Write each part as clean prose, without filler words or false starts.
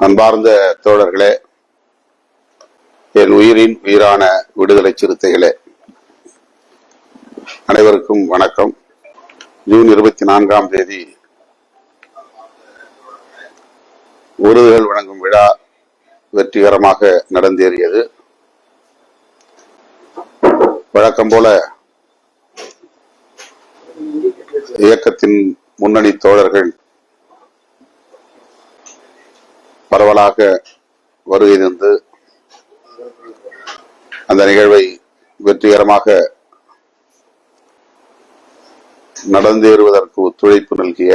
அன்பார்ந்த தோழர்களே, என் உயிரின் உயிரான விடுதலை சிறுத்தைகளே, அனைவருக்கும் வணக்கம். ஜூன் 24ஆம் தேதி விருதுகள் வழங்கும் விழா வெற்றிகரமாக நடந்தேறியது. வழக்கம் போல இயக்கத்தின் முன்னணி தோழர்கள் பரவலாக வருகை தந்து அந்த நிகழ்வை வெற்றிகரமாக நடந்தேறுவதற்கு ஒத்துழைப்பு நல்கிய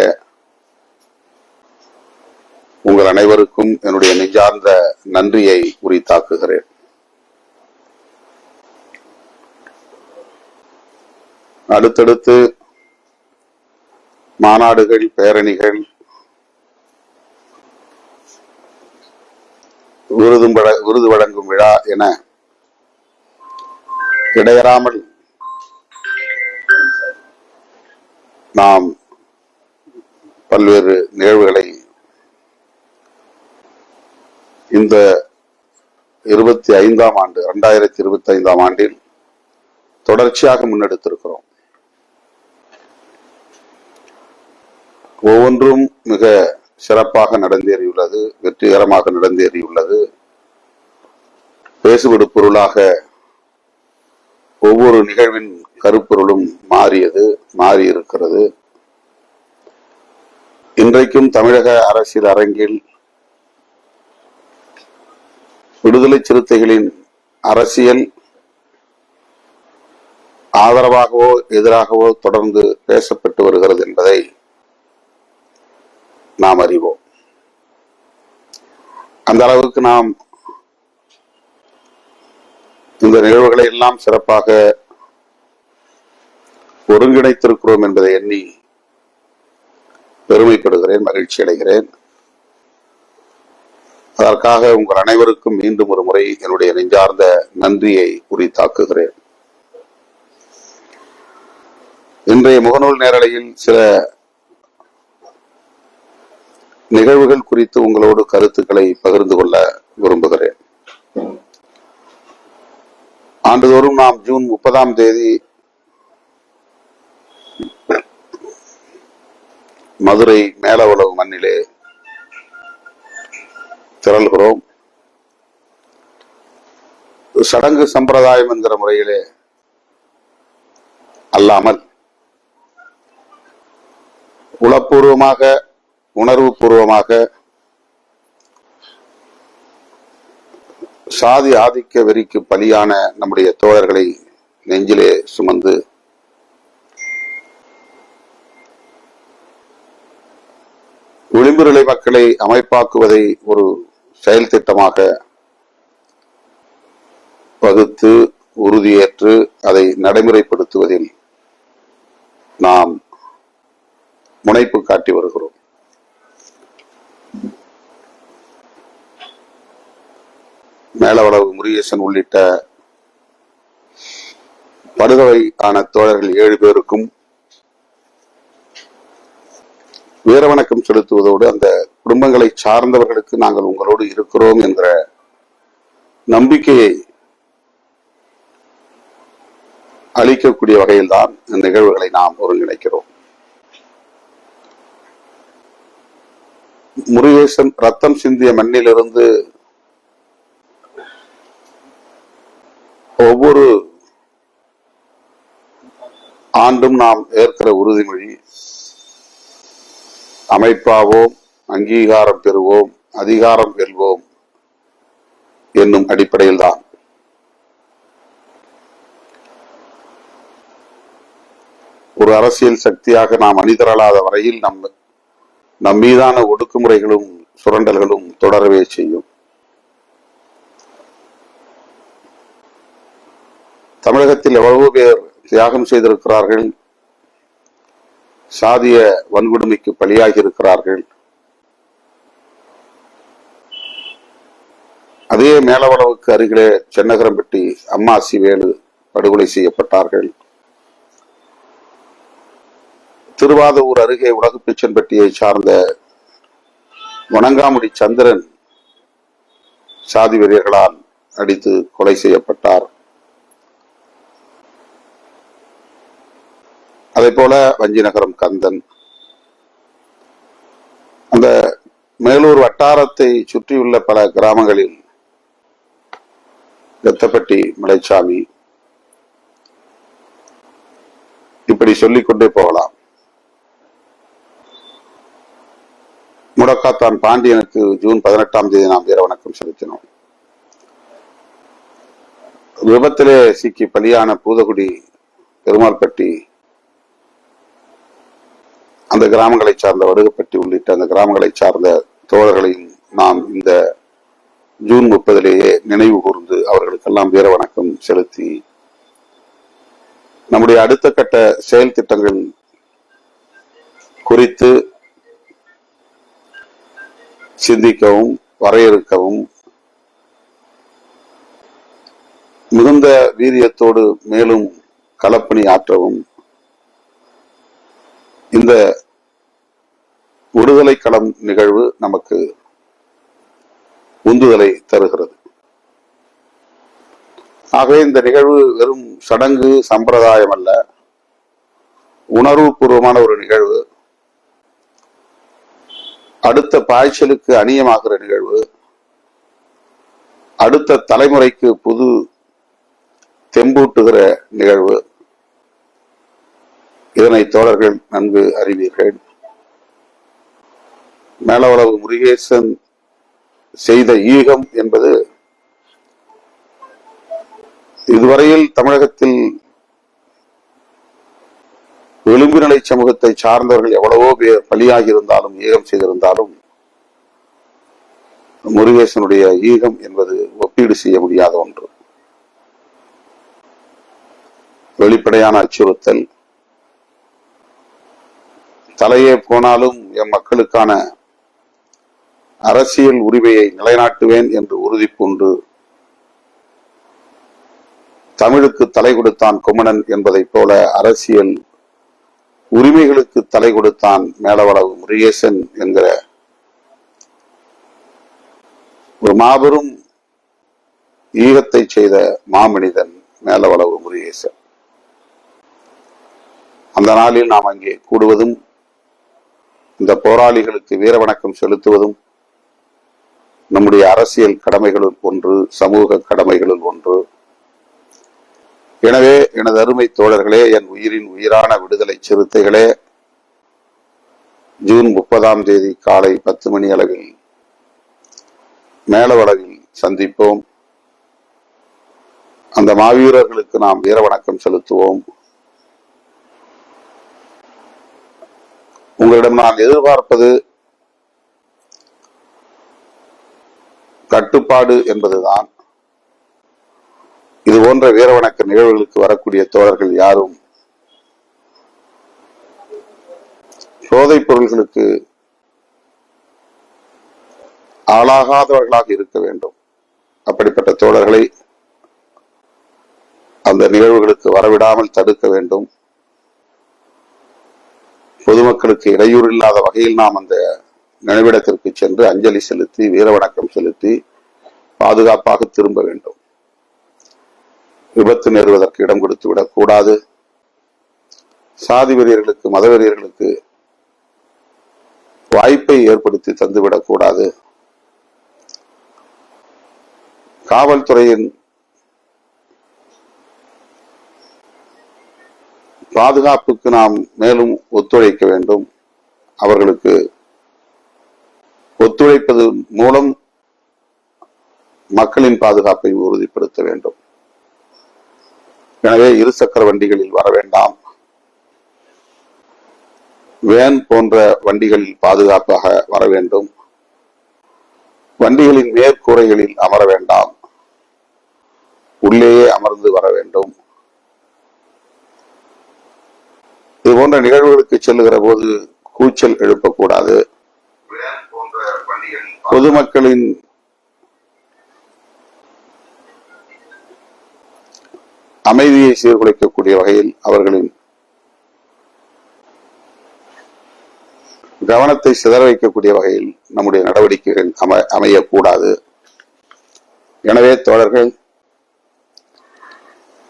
உங்கள் அனைவருக்கும் என்னுடைய நெஞ்சார்ந்த நன்றியை உரித்தாக்குகிறேன். அடுத்தடுத்து மாநாடுகள், பேரணிகள், விருது வழங்கும் விழா என இடையறாமல் நாம் பல்வேறு நிகழ்வுகளை இந்த 2025ஆம் ஆண்டில் தொடர்ச்சியாக முன்னெடுத்திருக்கிறோம். ஒவ்வொன்றும் மிக சிறப்பாக நடந்தேறியுள்ளது, வெற்றிகரமாக நடந்தேறியுள்ளது. பேசுவிடு பொருளாக ஒவ்வொரு நிகழ்வின் கருப்பொருளும் மாறியிருக்கிறது. இன்றைக்கும் தமிழக அரசியல் அரங்கில் விடுதலை சிறுத்தைகளின் அரசியல் ஆதரவாகவோ எதிராகவோ தொடர்ந்து பேசப்பட்டு வருகிறது என்பதை நாம் அறிவோம். அந்த அளவுக்கு நாம் இந்த நிகழ்வுகளை எல்லாம் சிறப்பாக ஒருங்கிணைத்திருக்கிறோம் என்பதை எண்ணி பெருமைப்படுகிறேன், மகிழ்ச்சி அடைகிறேன். அதற்காக உங்கள் அனைவருக்கும் மீண்டும் ஒரு முறை என்னுடைய நெஞ்சார்ந்த நன்றியை உரித்தாக்குகிறேன். இன்றைய முகநூல் நேரலையில் சில நிகழ்வுகள் குறித்து உங்களோடு கருத்துக்களை பகிர்ந்து கொள்ள விரும்புகிறேன். ஆண்டுதோறும் நாம் ஜூன் 30ஆம் தேதி மதுரை மேலவளவு மண்ணிலே திரள்கிறோம். சடங்கு சம்பிரதாயம் என்கிற முறையிலே அல்லாமல் உளப்பூர்வமாக, உணர்வு பூர்வமாக சாதி ஆதிக்க வெறிக்கு பலியான நம்முடைய தோழர்களை நெஞ்சிலே சுமந்து விளிம்பு நிலை மக்களை அமைப்பாக்குவதை ஒரு செயல் திட்டமாக வகுத்து உறுதியேற்று அதை நடைமுறைப்படுத்துவதில் நாம் முனைப்பு காட்டி வருகிறோம். மேலவளவு முருகேசன் உள்ளிட்ட படுகொலை ஆன தோழர்கள் 7 பேருக்கும் வீரவணக்கம் செலுத்துவதோடு அந்த குடும்பங்களை சார்ந்தவர்களுக்கு நாங்கள் உங்களோடு இருக்கிறோம் என்கிற நம்பிக்கையை அளிக்கக்கூடிய வகையில்தான் இந்த நிகழ்வுகளை நாம் ஒருங்கிணைக்கிறோம். முருகேசன் ரத்தம் சிந்திய மண்ணிலிருந்து ஒவ்வொரு ஆண்டும் நாம் ஏற்கிற உறுதிமொழி அமைப்பாவோம், அங்கீகாரம் பெறுவோம், அதிகாரம் வெல்வோம் என்னும் அடிப்படையில் தான். ஒரு அரசியல் சக்தியாக நாம் அணிதிரளாத வரையில் நம் மீதான ஒடுக்குமுறைகளும் சுரண்டல்களும் தொடரவே செய்யும். தமிழகத்தில் எவ்வளவோ பேர் தியாகம் செய்திருக்கிறார்கள், சாதிய வன்கொடுமைக்கு பலியாகி இருக்கிறார்கள். அதே மேலவளவுக்கு அருகிலே சென்னகரம்பட்டி அம்மாசி வேலு படுகொலை செய்யப்பட்டார்கள். திருவாதூர் அருகே உலகப்பிச்சன்பட்டியை சார்ந்த வணங்காமுடி சந்திரன் சாதி வெறியர்களால் அடித்து கொலை செய்யப்பட்டார். அதே போல வஞ்சிநகரம் கந்தன், அந்த மேலூர் வட்டாரத்தை சுற்றியுள்ள பல கிராமங்களில் ரத்தப்பட்டி மலைச்சாமி, இப்படி சொல்லிக்கொண்டே போகலாம். முடக்காத்தான் பாண்டியனுக்கு ஜூன் 18ஆம் தேதி நாம் வீர வணக்கம் செலுத்தினோம். விபத்திலே சிக்கி பலியான பூதகுடி, பெருமாள்பட்டி, அந்த கிராமங்களை சார்ந்த வடுகப்பட்டி உள்ளிட்ட அந்த கிராமங்களை சார்ந்த தோழர்களையும் நாம் இந்த ஜூன் 30 நினைவு கூர்ந்து அவர்களுக்கெல்லாம் வீர வணக்கம் செலுத்தி நம்முடைய அடுத்த கட்ட செயல் திட்டங்கள் குறித்து சிந்திக்கவும் வரையறுக்கவும் மிகுந்த வீரியத்தோடு மேலும் களப்பணி ஆற்றவும் இந்த விடுதலை களம் நிகழ்வு நமக்கு உந்துதலை தருகிறது. ஆகவே இந்த நிகழ்வு வெறும் சடங்கு சம்பிரதாயம் அல்ல, உணர்வு பூர்வமான ஒரு நிகழ்வு, அடுத்த பாய்ச்சலுக்கு அணியமாகிற நிகழ்வு, அடுத்த தலைமுறைக்கு புது தெம்பூட்டுகிற நிகழ்வு. இதனை தோழர்கள் நன்கு அறிவீர்கள். மேலவளவு முருகேசன் செய்த ஈகம் என்பது இதுவரையில் தமிழகத்தில் விளிம்பு நிலை சமூகத்தை சார்ந்தவர்கள் எவ்வளவோ பேர் பலியாகி இருந்தாலும், ஈகம் செய்திருந்தாலும், முருகேசனுடைய ஈகம் என்பது ஒப்பீடு செய்ய முடியாத ஒன்று. வெளிப்படையான அச்சுறுத்தல், தலையே போனாலும் எம் மக்களுக்கான அரசியல் உரிமையை நிலைநாட்டுவேன் என்று உறுதி பூண்டு தமிழுக்கு தலை கொடுத்தான் குமணன் என்பதைப் போல அரசியல் உரிமைகளுக்கு தலை கொடுத்தான் மேலவளவு முருகேசன் என்கிற ஒரு மாபெரும் ஈகத்தை செய்த மாமனிதன் மேலவளவு முருகேசன். அந்த நாளில் நாம் அங்கே கூடுவதும், இந்த போராளிகளுக்கு வீர வணக்கம் செலுத்துவதும் நம்முடைய அரசியல் கடமைகளுள் ஒன்று, சமூக கடமைகளுள் ஒன்று. எனவே எனது அருமை தோழர்களே, என் உயிரின் உயிரான விடுதலை சிறுத்தைகளே, ஜூன் 30ஆம் தேதி காலை 10 மணி அளவில் மேலவளவில் சந்திப்போம். அந்த மாவீரர்களுக்கு நாம் வீர வணக்கம் செலுத்துவோம். உங்களிடம் நான் எதிர்பார்ப்பது கட்டுப்பாடு என்பதுதான். இது போன்ற வீர வணக்க நிகழ்வுகளுக்கு வரக்கூடிய தோழர்கள் யாரும் போதைப் பொருள்களுக்கு ஆளாகாதவர்களாக இருக்க வேண்டும். அப்படிப்பட்ட தோழர்களை அந்த நிகழ்வுகளுக்கு வரவிடாமல் தடுக்க வேண்டும். பொதுமக்களுக்கு இடையூறு இல்லாத வகையில் நாம் அந்த நினைவிடத்திற்கு சென்று அஞ்சலி செலுத்தி வீர வணக்கம் செலுத்தி பாதுகாப்பாக திரும்ப வேண்டும். விபத்து நேருவதற்கு இடம் கொடுத்து விடக்கூடாது. சாதி வெறியர்களுக்கு, மத வெறியர்களுக்கு வாய்ப்பை ஏற்படுத்தி தந்துவிடக்கூடாது. காவல்துறையின் பாதுகாப்புக்கு நாம் மேலும் ஒத்துழைக்க வேண்டும். அவர்களுக்கு ஒத்துழைப்பது மூலம் மக்களின் பாதுகாப்பை உறுதிப்படுத்த வேண்டும். எனவே இருசக்கர வண்டிகளில் வர வேண்டாம். வேன் போன்ற வண்டிகளில் பாதுகாப்பாக வர வேண்டும். வண்டிகளின் மேற்கூரைகளில் அமர வேண்டாம். உள்ளேயே அமர்ந்து வர வேண்டும். இது போன்ற நிகழ்வுகளுக்கு செல்லுகிற போது கூச்சல் எழுப்பக்கூடாது. பொதுமக்களின் அமைதியை சீர்குலைக்கக்கூடிய வகையில், அவர்களின் கவனத்தை சிதற வைக்கக்கூடிய வகையில் நம்முடைய நடவடிக்கைகள் அமையக்கூடாது. எனவே தோழர்கள்,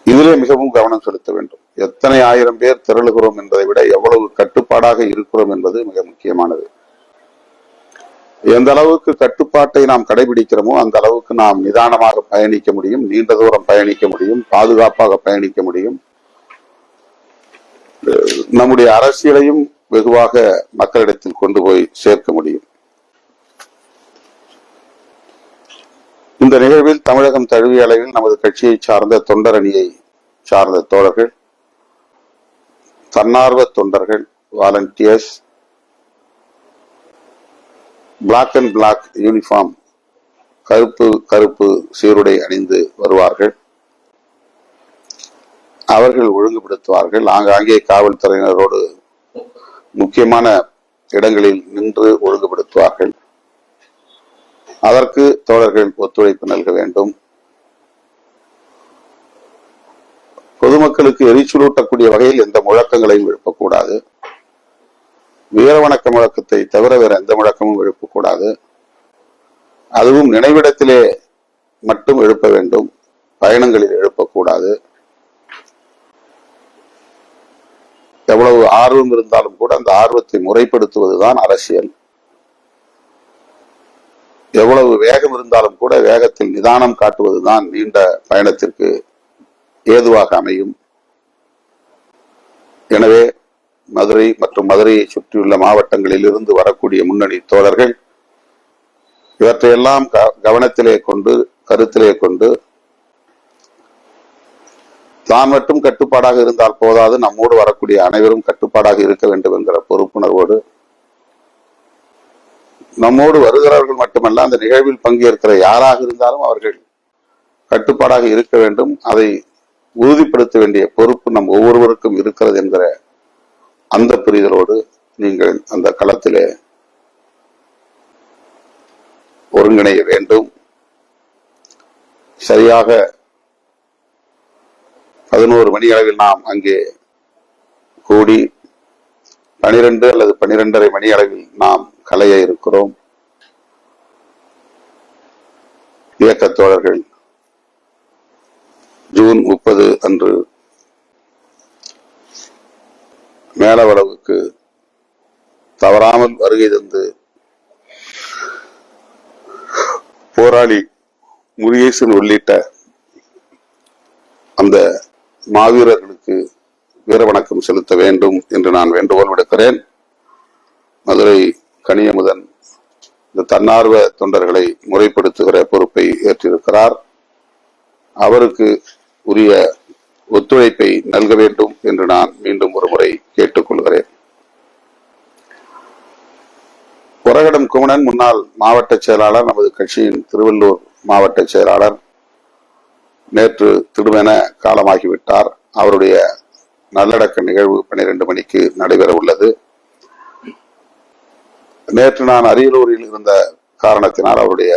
இதிலே மிகவும் கவனம் செலுத்த வேண்டும். எத்தனை ஆயிரம் பேர் திரளுகிறோம் என்பதை விட எவ்வளவு கட்டுப்பாடாக இருக்கிறோம் என்பது மிக முக்கியமானது. எந்த அளவுக்கு கட்டுப்பாட்டை நாம் கடைபிடிக்கிறோமோ அந்த அளவுக்கு நாம் நிதானமாக பயணிக்க முடியும், நீண்ட தூரம் பயணிக்க முடியும், பாதுகாப்பாக பயணிக்க முடியும். நம்முடைய அரசியலையும் வெகுவாக மக்களிடத்தில் கொண்டு போய் சேர்க்க முடியும். இந்த நிகழ்வில் தமிழகம் தழுவிய அளவில் நமது கட்சியை சார்ந்த தொண்டர் அணியை சார்ந்த தோழர்கள், தன்னார்வ தொண்டர்கள், volunteers, black and black uniform, கருப்பு கருப்பு சீருடை அணிந்து வருவார்கள். அவர்கள் ஒழுங்குபடுத்துவார்கள். ஆங்காங்கே காவல்துறையினரோடு முக்கியமான இடங்களில் நின்று ஒழுங்குபடுத்துவார்கள். அதற்கு தோழர்கள் ஒத்துழைப்பு நல்க வேண்டும். பொதுமக்களுக்கு எரிச்சலூட்டக்கூடிய வகையில் எந்த முழக்கங்களையும் எழுப்பக்கூடாது. வீரவணக்க முழக்கத்தை தவிர வேற எந்த முழக்கமும் எழுப்பக்கூடாது. அதுவும் நினைவிடத்திலே மட்டும் எழுப்ப வேண்டும், பயணங்களில் எழுப்பக்கூடாது. எவ்வளவு ஆர்வம் இருந்தாலும் கூட அந்த ஆர்வத்தை முறைப்படுத்துவதுதான் அரசியல். எவ்வளவு வேகம் இருந்தாலும் கூட வேகத்தில் நிதானம் காட்டுவதுதான் நீண்ட பயணத்திற்கு ஏதுவாக அமையும். எனவே மதுரை மற்றும் மதுரையை சுற்றியுள்ள மாவட்டங்களில் இருந்து வரக்கூடிய முன்னணி தோழர்கள் இவற்றையெல்லாம் கவனத்திலே கொண்டு, கருத்திலே கொண்டு, தான் மட்டும் கட்டுப்பாடாக இருந்தால் போதாது, நம்மோடு வரக்கூடிய அனைவரும் கட்டுப்பாடாக இருக்க வேண்டும் என்கிற பொறுப்புணர்வோடு, நம்மோடு வருகிறவர்கள் மட்டுமல்ல, அந்த நிகழ்வில் பங்கேற்கிற யாராக இருந்தாலும் அவர்கள் கட்டுப்பாடாக இருக்க வேண்டும். அதை உறுதிப்படுத்த வேண்டிய பொறுப்பு நம் ஒவ்வொருவருக்கும் இருக்கிறது என்கிற அந்த புரிதலோடு நீங்கள் அந்த களத்திலே ஒருங்கிணைய வேண்டும். சரியாக 11 மணி அளவில் நாம் அங்கே கூடி 12 அல்லது 12:30 மணி அளவில் நாம் கலைய இருக்கிறோம். இயக்கத் தோழர்கள் ஜூன் 30 அன்று மேலவளவுக்கு தவறாமல் வருகை தந்து போராளி முருகேசன் உள்ளிட்ட அந்த மாவீரர்களுக்கு வீரவணக்கம் செலுத்த வேண்டும் என்று நான் வேண்டுகோள் விடுக்கிறேன். மதுரை கனியமுதன் இந்த தன்னார்வ தொண்டர்களை முறைப்படுத்துகிற பொறுப்பை ஏற்றிருக்கிறார். அவருக்கு உரிய ஒத்துழைப்பை நல்க வேண்டும் என்று நான் மீண்டும் ஒரு முறை கேட்டுக்கொள்கிறேன். கொரகடம் குமணன் முன்னாள் மாவட்ட செயலாளர், நமது கட்சியின் திருவள்ளூர் மாவட்ட செயலாளர், நேற்று திடுமென காலமாகிவிட்டார். அவருடைய நல்லடக்க நிகழ்வு 12 மணிக்கு நடைபெற உள்ளது. நேற்று நான் அரியலூரில் இருந்த காரணத்தினால் அவருடைய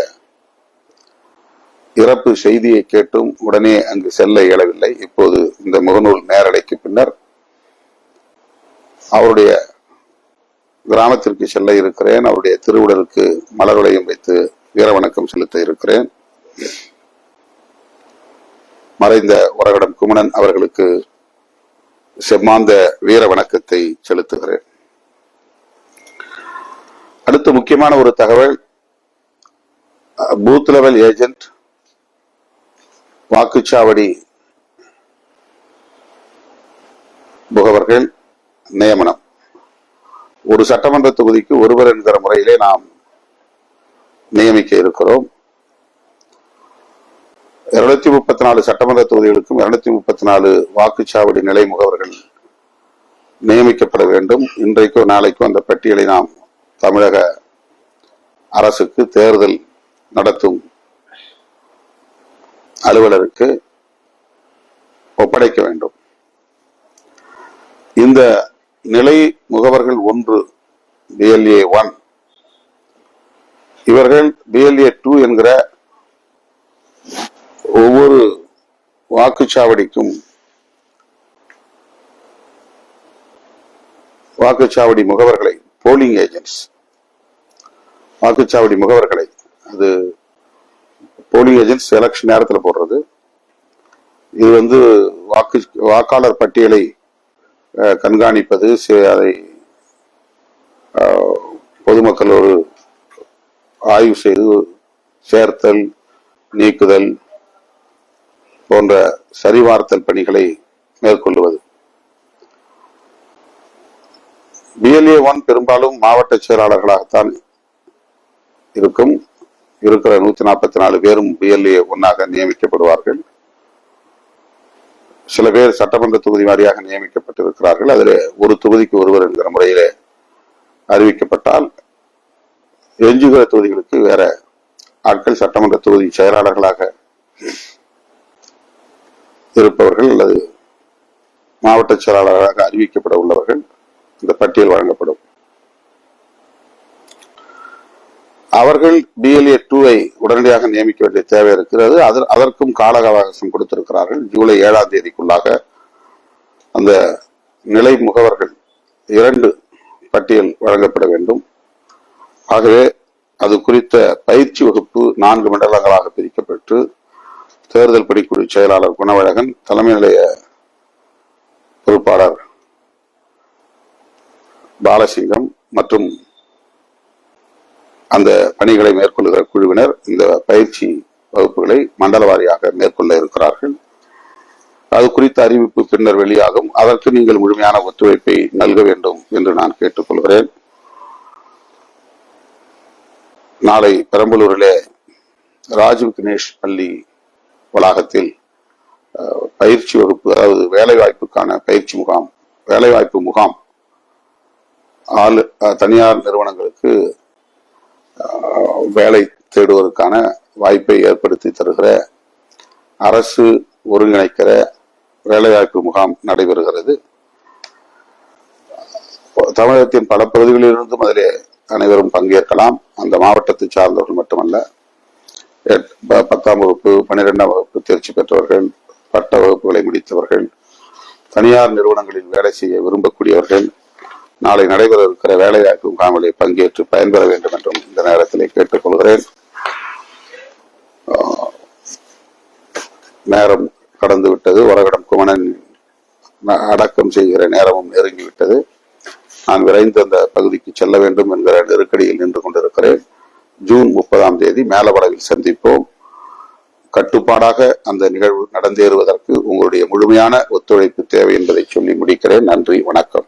இறப்பு செய்தியை கேட்டும் உடனே அங்கு செல்ல இயலவில்லை. இப்போது இந்த முகநூல் நேரலைக்கு பின்னர் அவருடைய கிராமத்திற்கு செல்ல இருக்கிறேன். அவருடைய திருவுடலுக்கு மலர்வளையம் வைத்து வீரவணக்கம் செலுத்த இருக்கிறேன். மறைந்த ஒரகடம் குமணன் அவர்களுக்கு செம்மாந்த வீர வணக்கத்தை செலுத்துகிறேன். அடுத்து முக்கியமான ஒரு தகவல், பூத் லெவல் ஏஜென்ட் வாக்குச்சாவடி முகவர்கள் நியமனம். ஒரு சட்டமன்ற தொகுதிக்கு ஒருவர் என்கிற முறையிலே நாம் நியமிக்க இருக்கிறோம். 234 சட்டமன்ற தொகுதிகளுக்கும் 234 வாக்குச்சாவடி நிலை முகவர்கள் நியமிக்கப்பட வேண்டும். இன்றைக்கோ நாளைக்கோ அந்த பட்டியலை நாம் தமிழக அரசுக்கு தேர்தல் நடத்தும் அலுவலருக்கு ஒப்படைக்க வேண்டும். இந்த நிலை முகவர்கள் 1 BLA 1, இவர்கள் BLA 2 என்கிற ஒவ்வொரு வாக்குச்சாவடிக்கும் வாக்குச்சாவடி முகவர்களை, போலிங் ஏஜென்ட்ஸ், வாக்குச்சாவடி முகவர்களை, அது போலிங் ஏஜென்ட்ஸ் எலெக்ஷன் நேரத்தில் போடுறது. இது வாக்காளர் பட்டியலை கண்காணிப்பது, அதை பொதுமக்களோடு ஆய்வு செய்து சேர்த்தல், நீக்குதல் போன்ற சரிபார்த்தல் பணிகளை மேற்கொள்வது. BLA 1 பெரும்பாலும் மாவட்ட செயலாளர்களாகத்தான் இருக்கும். இருக்கிற 144 பேரும் BLA 1 நியமிக்கப்படுவார்கள். சில பேர் சட்டமன்ற தொகுதி வாரியாக நியமிக்கப்பட்டிருக்கிறார்கள். அதில் ஒரு தொகுதிக்கு ஒருவர் என்கிற முறையிலே அறிவிக்கப்பட்டால் எஞ்சுகிற தொகுதிகளுக்கு வேற ஆட்கள் சட்டமன்ற தொகுதி செயலாளர்களாக இருப்பவர்கள் அல்லது மாவட்ட செயலாளராக அறிவிக்கப்பட உள்ளவர்கள் இந்த பட்டியல் வழங்கப்படும். அவர்கள் BLA 2 உடனடியாக நியமிக்க வேண்டிய தேவை இருக்கிறது. அதற்கும் கால அவகாசம் கொடுத்திருக்கிறார்கள். ஜூலை 7ஆம் தேதிக்குள்ளாக அந்த நிலை முகவர்கள் 2 பட்டியல் வழங்கப்பட வேண்டும். ஆகவே அது குறித்த பயிற்சி வகுப்பு 4 மண்டலங்களாக பிரிக்கப்பட்டு தேர்தல் பணிக்குழு செயலாளர் குணவழகன், தலைமை நிலைய பொறுப்பாளர் பாலசிங்கம் மற்றும் அந்த பணிகளை மேற்கொள்ளுகிற குழுவினர் இந்த பயிற்சி வகுப்புகளை மண்டல வாரியாக மேற்கொள்ள இருக்கிறார்கள். அது குறித்த அறிவிப்பு பின்னர் வெளியாகும். அதற்கு நீங்கள் முழுமையான ஒத்துழைப்பை நல்க வேண்டும் என்று நான் கேட்டுக்கொள்கிறேன். நாளை பெரம்பலூரிலே ராஜீவ் கணேஷ் பள்ளி வளாகத்தில் பயிற்சி வகுப்பு, அதாவது வேலைவாய்ப்புக்கான பயிற்சி முகாம், வேலைவாய்ப்பு முகாம் தனியார் நிறுவனங்களுக்கு வேலை தேடுவதற்கான வாய்ப்பை ஏற்படுத்தி தருகிற அரசு ஒருங்கிணைக்கிற வேலைவாய்ப்பு முகாம் நடைபெறுகிறது. தமிழகத்தின் பல பகுதிகளிலிருந்தும் அதிலே அனைவரும் பங்கேற்கலாம். அந்த மாவட்டத்தை சார்ந்தவர்கள் மட்டுமல்ல, 10ஆம் வகுப்பு 12ஆம் வகுப்பு தேர்ச்சி பெற்றவர்கள், பட்ட வகுப்புகளை முடித்தவர்கள், தனியார் நிறுவனங்களில் வேலை செய்ய விரும்பக்கூடியவர்கள் நாளை நடைபெற இருக்கிற வேலைவாய்ப்பு முகாமிலே பங்கேற்று பயன்பெற வேண்டும் என்றும் இந்த நேரத்தில் கேட்டுக்கொள்கிறேன். நேரம் கடந்து விட்டது. வரகடம் குமணன் அடக்கம் செய்கிற நேரமும் நெருங்கிவிட்டது. நான் விரைந்து அந்த பகுதிக்கு செல்ல வேண்டும் என்கிற நெருக்கடியில் நின்று கொண்டிருக்கிறேன். ஜூன் 30ஆம் தேதி மேலவளவில் சந்திப்போம். கட்டுப்பாடாக அந்த நிகழ்வு நடந்தேறுவதற்கு உங்களுடைய முழுமையான ஒத்துழைப்பு தேவை என்பதை சொல்லி முடிக்கிறேன். நன்றி, வணக்கம்.